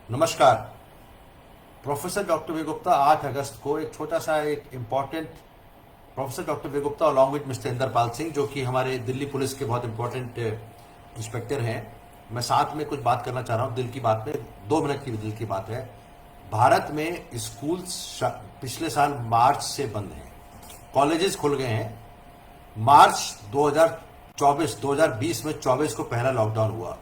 नमस्कार। Professor doctor V Gupta 8 अगस्त को एक छोटा सा एक important professor doctor V Gupta along with mister Inderpal Singh, जो कि हमारे दिल्ली पुलिस के बहुत इंपॉर्टेंट इंस्पेक्टर हैं, मैं साथ में कुछ बात करना चाह रहा हूँ दिल की बात में। 2 मिनट की दिल की बात है। भारत में स्कूल पिछले साल मार्च से बंद हैं, कॉलेजेस खुल गए हैं। मार्च 2020 में 24 को पहला लॉकडाउन हुआ,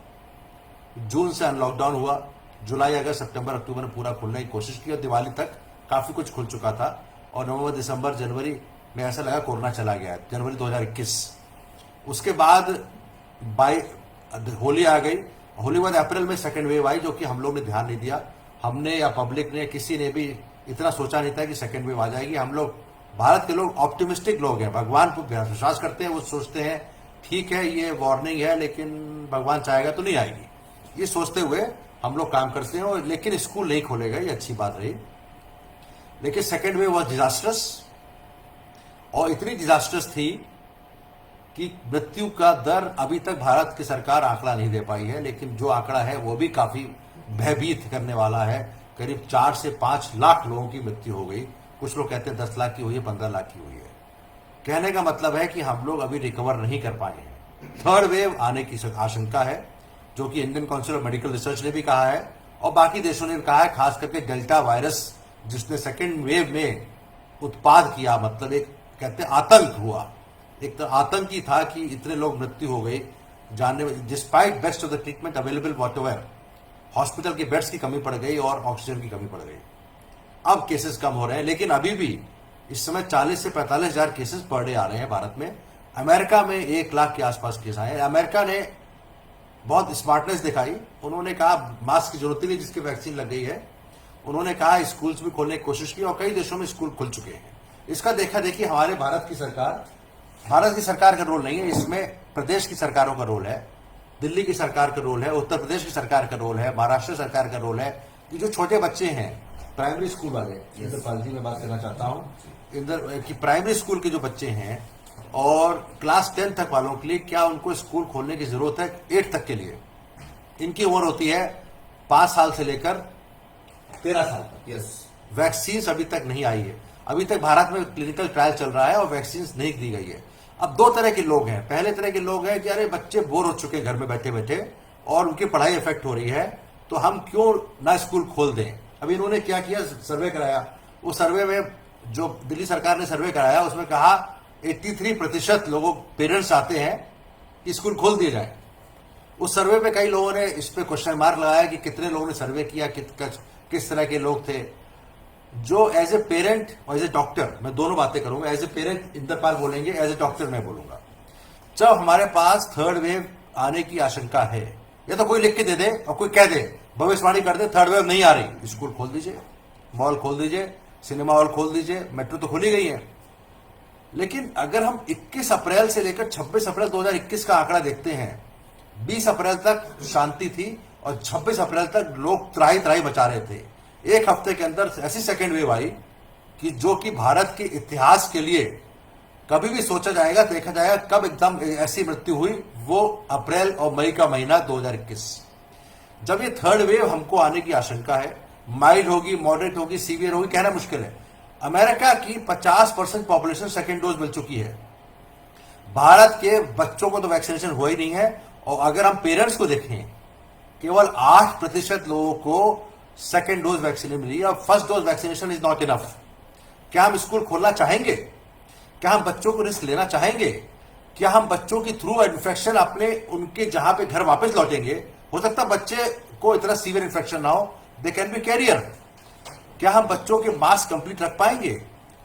जून से अनलॉकडाउन हुआ, जुलाई अगस्त सितंबर अक्टूबर में पूरा खुलने की कोशिश की और दिवाली तक काफी कुछ खुल चुका था। और नवंबर दिसंबर जनवरी में ऐसा लगा कोरोना चला गया, जनवरी 2021। उसके बाद होली आ गई, होली बाद अप्रैल में सेकेंड वेव आई, जो कि हम लोग ने ध्यान नहीं दिया। हमने या पब्लिक ने, किसी ने भी इतना सोचा नहीं था कि सेकेंड वेव आ जाएगी। हम लोग, भारत के लोग ऑप्टिमिस्टिक लोग हैं, भगवान को विश्वास करते हैं। वो सोचते हैं ठीक है ये वार्निंग है, लेकिन भगवान चाहेगा तो नहीं आएगी, ये सोचते हुए हम लोग काम करते हैं। और लेकिन स्कूल नहीं खोलेगा, ये अच्छी बात रही। लेकिन सेकेंड वेव वॉज डिजास्टर्स, और इतनी डिजास्टर्स थी कि मृत्यु का दर अभी तक भारत की सरकार आंकड़ा नहीं दे पाई है। लेकिन जो आंकड़ा है वो भी काफी भयभीत करने वाला है। करीब 4 से 5 लाख लोगों की मृत्यु हो गई। कुछ लोग कहते हैं 10 लाख की हुई है, 15 लाख की हुई है। कहने का मतलब है कि हम लोग अभी रिकवर नहीं कर पाए हैं। थर्ड वेव आने की आशंका है, जो कि Indian council of medical research ने भी कहा है और बाकी देशों ने भी कहा है। खास करके डेल्टा वायरस जिसने सेकेंड वेव में उत्पाद किया, मतलब एक कहते हैं आतंक हुआ, एक तो आतंक ही था कि इतने लोग मृत्यु हो गई जानने में। Despite best of the treatment available what ever, hospital के बेड्स की कमी पड़ गई और ऑक्सीजन की कमी पड़ गई। अब केसेस कम हो रहे हैं, लेकिन अभी भी इस समय 40 से 45 हजार केसेस पर डे आ रहे हैं भारत में। अमेरिका में 1 लाख के आसपास केस आए। अमेरिका ने बहुत स्मार्टनेस दिखाई, उन्होंने कहा मास्क की जरूरत नहीं, जिसकी वैक्सीन लग गई है। उन्होंने कहा स्कूल्स भी खोलने की कोशिश की और कई देशों में स्कूल खुल चुके हैं। इसका देखा देखी हमारे भारत की सरकार का रोल नहीं है इसमें, प्रदेश की सरकारों का रोल है, दिल्ली की सरकार का रोल है, उत्तर प्रदेश की सरकार का रोल है, महाराष्ट्र सरकार का रोल है कि जो छोटे बच्चे हैं प्राइमरी स्कूल वाले, इंदरपाल जी मैं बात करना चाहता हूं इंदर कि प्राइमरी स्कूल के जो बच्चे हैं और क्लास 10 तक वालों के लिए क्या उनको स्कूल खोलने की जरूरत है? 8 तक के लिए इनकी उम्र होती है 5 साल से लेकर 13 साल तक। यस, वैक्सीन अभी तक नहीं आई है। अभी तक भारत में क्लिनिकल ट्रायल चल रहा है और वैक्सीन नहीं दी गई है। अब 2 तरह के लोग हैं। पहले तरह के लोग हैं कि अरे बच्चे बोर हो चुके हैं घर में बैठे बैठे और उनकी पढ़ाई इफेक्ट हो रही है, तो हम क्यों ना स्कूल खोल दें। अभी इन्होंने क्या किया, सर्वे कराया। उस सर्वे में जो दिल्ली सरकार ने सर्वे कराया उसमें कहा 83% लोगों पेरेंट्स आते हैं कि स्कूल खोल दिए जाए। उस सर्वे में कई लोगों ने इस पे क्वेश्चन मार्क लगाया कि कितने लोगों ने सर्वे किया, किस तरह के लोग थे। जो एज ए पेरेंट और एज ए डॉक्टर, मैं दोनों बातें करूंगा। एज ए पेरेंट इंदरपाल बोलेंगे, एज ए डॉक्टर मैं बोलूंगा। जब हमारे पास थर्ड वेव आने की आशंका है, या तो कोई लिख के दे दे और कोई कह दे, भविष्यवाणी कर दे थर्ड वेव नहीं आ रही, स्कूल खोल दीजिए, मॉल खोल दीजिए, सिनेमा हॉल खोल दीजिए, मेट्रो तो खुली गई है। लेकिन अगर हम 21 अप्रैल से लेकर 26 अप्रैल 2021 का आंकड़ा देखते हैं, 20 अप्रैल तक शांति थी और 26 अप्रैल तक लोग त्राही त्राही मचा रहे थे। 1 हफ्ते के अंदर ऐसी सेकेंड वेव आई कि जो कि भारत के इतिहास के लिए कभी भी सोचा जाएगा, देखा जाएगा कब एकदम ऐसी मृत्यु हुई, वो अप्रैल और मई का महीना 2021। जब ये थर्ड वेव हमको आने की आशंका है, माइल्ड होगी, मॉडरेट होगी, सीवियर होगी, कहना मुश्किल है। अमेरिका की 50% पॉपुलेशन सेकेंड डोज मिल चुकी है। भारत के बच्चों को तो वैक्सीनेशन हुआ ही नहीं है। और अगर हम पेरेंट्स को देखें, केवल 8% लोगों को सेकेंड डोज वैक्सीन मिली और first dose vaccination is not enough. क्या हम स्कूल खोलना चाहेंगे? क्या हम बच्चों को रिस्क लेना चाहेंगे? क्या हम बच्चों की थ्रू इन्फेक्शन अपने उनके जहां पे घर वापस लौटेंगे? हो सकता है बच्चे को इतना सीवियर इन्फेक्शन ना हो, दे कैन बी कैरियर। क्या हम बच्चों के मास्क कंप्लीट रख पाएंगे?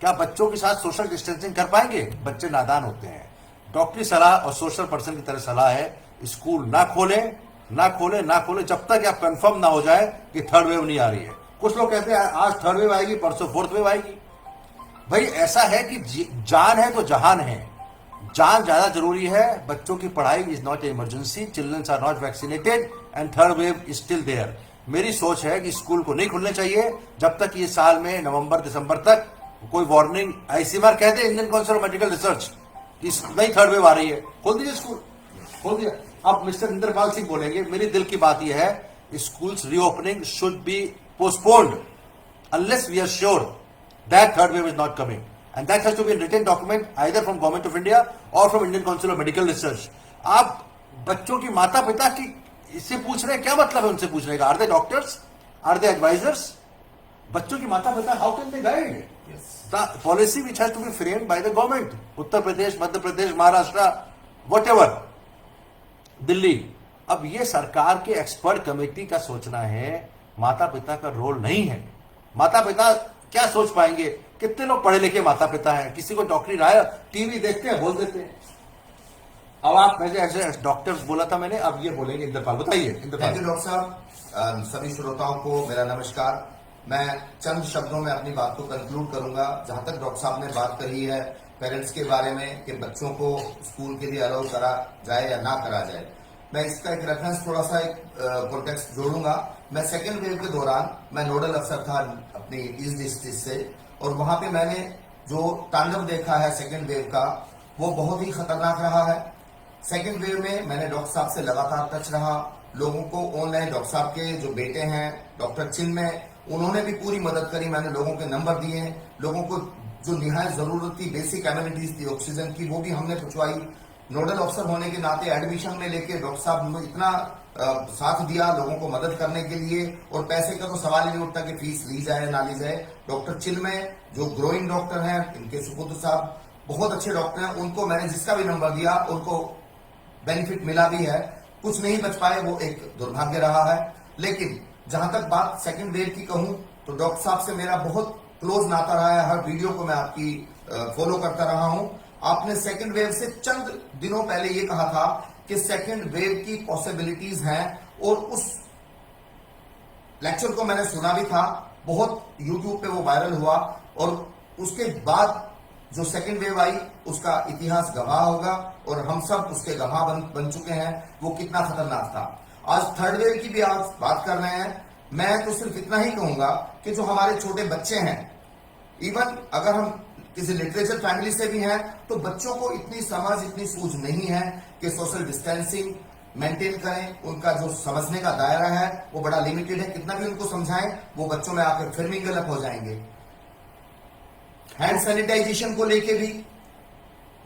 क्या बच्चों के साथ सोशल डिस्टेंसिंग कर पाएंगे? बच्चे नादान होते हैं। डॉक्टरी सलाह और सोशल पर्सन की तरह सलाह है, स्कूल ना खोलें, ना खोले, ना खोले जब तक आप कंफर्म ना हो जाए कि थर्ड वेव नहीं आ रही है। कुछ लोग कहते हैं आज थर्ड वेव आएगी, परसों फोर्थ वेव आएगी। भाई ऐसा है कि जान है तो जहान है। जान ज्यादा जरूरी है। बच्चों की पढ़ाई is not emergency, children are not vaccinated and third wave is still there. मेरी सोच है कि स्कूल को नहीं खुलने चाहिए जब तक ये साल में नवंबर दिसंबर तक कोई वार्निंग आईसीएमआर कहते हैं, Indian council of medical research, नहीं थर्ड वेव आ रही है, खोल दीजिए स्कूल, खोल दिया। अब मिस्टर इंदरपाल सिंह बोलेंगे, मेरी दिल की बात यह है schools reopening should be postponed unless we are sure that third wave is not coming. And that has to be a written document either from Government of India or from Indian Council of Medical Research. आप बच्चों की माता पिता की इससे पूछ रहे हैं, क्या मतलब है उनसे पूछने का? Are they doctors? Are they advisers? बच्चों की माता पिता, how can they guide? The policy which has to be framed by the government, Uttar Pradesh, Madhya Pradesh, Maharashtra, whatever, Delhi. अब ये सरकार के एक्सपर्ट कमेटी का सोचना है, माता पिता का रोल नहीं है। माता पिता क्या सोच पाएंगे? कितने लोग पढ़े लिखे माता पिता हैं, किसी को डॉक्टरी राय, टीवी देखते हैं, बोल देते हैं। अब आप ऐसे डॉक्टर्स बोला था मैंने, अब ये बोलेंगे इंद्रपाल, बताइए इंद्रपाल। थैंक यू डॉक्टर साहब। सभी श्रोताओं को मेरा नमस्कार। मैं चंद शब्दों में अपनी बात को कंक्लूड करूंगा। जहां तक डॉक्टर साहब ने बात कही है पेरेंट्स के बारे में कि बच्चों को स्कूल के लिए अलाउ करा जाए या ना करा जाए, मैं इसका एक रेफरेंस थोड़ा सा एक कॉन्टेक्स्ट जोड़ूंगा। मैं सेकेंड वेव के दौरान मैं नोडल अफसर था अपनी ईस्ट डिस्ट्रिक्ट से, और वहां पे मैंने जो तांडव देखा है सेकेंड वेव का, वो बहुत ही खतरनाक रहा है। सेकेंड वेव में मैंने डॉक्टर साहब से लगातार टच रहा, लोगों को ऑनलाइन डॉक्टर साहब के जो बेटे हैं डॉक्टर चिन्मय, उन्होंने भी पूरी मदद करी। मैंने लोगों के नंबर दिए, लोगों को जो निहायत जरूरत थी, बेसिक एमिनिटीज थी ऑक्सीजन की, वो भी हमने पहुंचवाई। नोडल अफसर होने के नाते एडमिशन में लेके डॉक्टर साहब ने इतना साथ दिया लोगों को मदद करने के लिए, और पैसे का तो सवाल ही नहीं उठता कि फीस ली जाए ना ली जाए। डॉक्टर चिन्मय जो ग्रोइंग डॉक्टर हैं, इनके सुपुत्र साहब बहुत अच्छे डॉक्टर हैं, उनको मैंने जिसका भी नंबर दिया उनको बेनिफिट मिला भी है। कुछ नहीं बच पाए, वो एक दुर्भाग्य रहा है। लेकिन जहां तक बात सेकंड वेव की कहूं तो डॉक्टर साहब से मेरा बहुत क्लोज नाता रहा है। हर वीडियो को मैं आपकी फॉलो करता रहा हूं। आपने सेकंड वेव से चंद दिनों पहले ये कहा था कि सेकंड वेव की पॉसिबिलिटीज हैं, और उस लेक्चर को मैंने सुना भी था, बहुत यूट्यूब पे वो वायरल हुआ। और उसके बाद जो सेकंड वेव आई उसका इतिहास गवाह होगा, और हम सब उसके गवाह बन चुके हैं वो कितना खतरनाक था। आज थर्ड वेव की भी आज बात कर रहे हैं। मैं तो सिर्फ इतना ही कहूंगा कि जो हमारे छोटे बच्चे हैं, इवन अगर हम किसी लिटरेचर फैमिली से भी हैं, तो बच्चों को इतनी समझ, इतनी सूझ नहीं है कि सोशल डिस्टेंसिंग मेंटेन करें। उनका जो समझने का दायरा है वो बड़ा लिमिटेड है। कितना भी उनको समझाएं, वो बच्चों में आकर फिर मिंगल हो जाएंगे। हैंड सैनिटाइजेशन को लेके भी,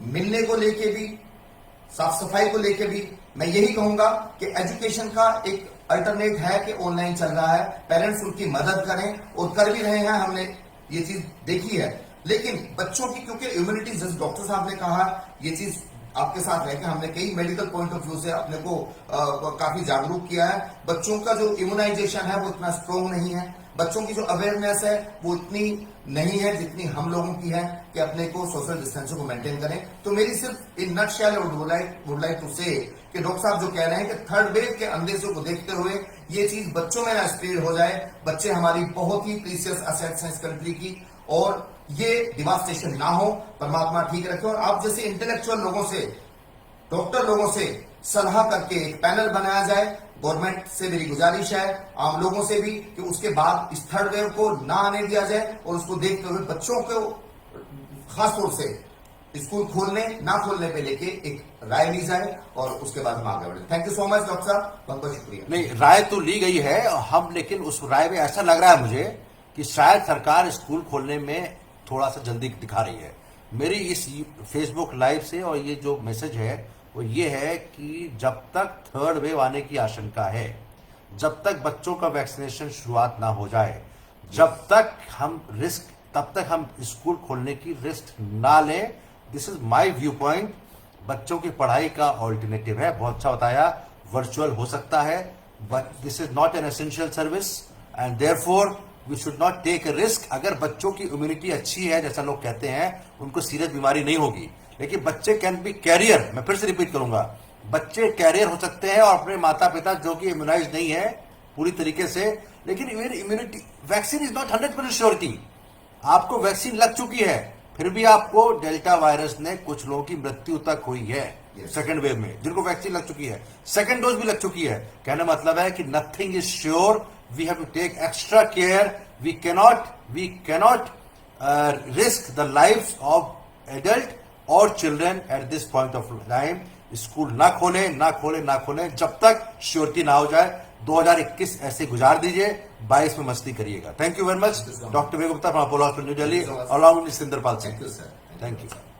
मिलने को लेके भी, साफ सफाई को लेके भी मैं यही कहूंगा कि एजुकेशन का एक अल्टरनेट है कि ऑनलाइन चल रहा है, पेरेंट्स उनकी मदद करें, और कर भी रहे हैं, हमने ये चीज देखी है। लेकिन बच्चों की, क्योंकि इम्यूनिटी, जैसे डॉक्टर साहब ने कहा, ये चीज आपके साथ रहकर हमने कई मेडिकल पॉइंट ऑफ व्यू से अपने को काफी जागरूक किया है। बच्चों का जो इम्यूनाइजेशन है वो इतना स्ट्रोंग नहीं है, बच्चों की जो अवेयरनेस है वो इतनी नहीं है जितनी हम लोगों की है कि अपने को सोशल डिस्टेंसिंग को मेंटेन करें। तो मेरी सिर्फ in nutshell would like to say कि डॉक्टर साहब जो कह रहे हैं कि थर्ड वेव के अंदेशों को देखते हुए ये चीज बच्चों में ना स्प्रेड हो जाए। बच्चे हमारी बहुत ही प्रीसियस एसेट्स हैं इस कंट्री की, और ये डिवास्टेशन ना हो, परमात्मा ठीक रखे। और आप जैसे इंटेलेक्चुअल लोगों से, डॉक्टर लोगों से सलाह करके एक पैनल बनाया जाए। गवर्नमेंट से मेरी गुजारिश है, आम लोगों से भी, कि उसके बाद इस थर्ड वेव को ना आने दिया जाए, और उसको देखते हुए बच्चों को खासतौर से स्कूल खोलने ना खोलने पे लेके एक राय ली जाए, और उसके बाद हम आगे बढ़े। Thank you so much doctor साहब, बहुत बहुत शुक्रिया। नहीं, राय तो ली गई है हम, लेकिन उस राय में ऐसा लग रहा है मुझे कि शायद सरकार स्कूल खोलने में थोड़ा सा जल्दी दिखा रही है। मेरी इस फेसबुक लाइव से और ये जो मैसेज है वो ये है कि जब तक थर्ड वेव आने की आशंका है, जब तक बच्चों का वैक्सीनेशन शुरुआत ना हो जाए, जब तक हम रिस्क, तब तक हम स्कूल खोलने की रिस्क ना लें। This is my view point. बच्चों की पढ़ाई का ऑल्टरनेटिव है, बहुत अच्छा बताया, वर्चुअल हो सकता है, but this is not an essential service, and therefore we should not take a risk. अगर बच्चों की इम्यूनिटी अच्छी है, जैसा लोग कहते हैं, उनको सीरियस बीमारी नहीं होगी। लेकिन बच्चे कैन बी कैरियर, मैं फिर से रिपीट करूंगा, बच्चे कैरियर हो सकते हैं, और अपने माता पिता जो कि इम्यूनाइज नहीं है पूरी तरीके से। लेकिन immunity, vaccine is not 100% surety. आपको वैक्सीन लग चुकी है, फिर भी आपको डेल्टा वायरस ने कुछ लोगों की मृत्यु तक हुई है सेकेंड वेव में, जिनको वैक्सीन लग चुकी है, सेकेंड डोज भी लग चुकी है। कहने मतलब है कि nothing is sure, we have to take extra care. We cannot risk the lives of adult और children at this point of time. School ना खोलें जब तक श्योरिटी ना हो जाए। 2021 ऐसे गुजार दीजिए, 22 में मस्ती करिएगा। Thank you very much. Thank you so much. Doctor वेगुप्ता from Apollo hospital New Delhi, Thank you so much. along with Sinderpal Singh. Thank you sir. Thank you.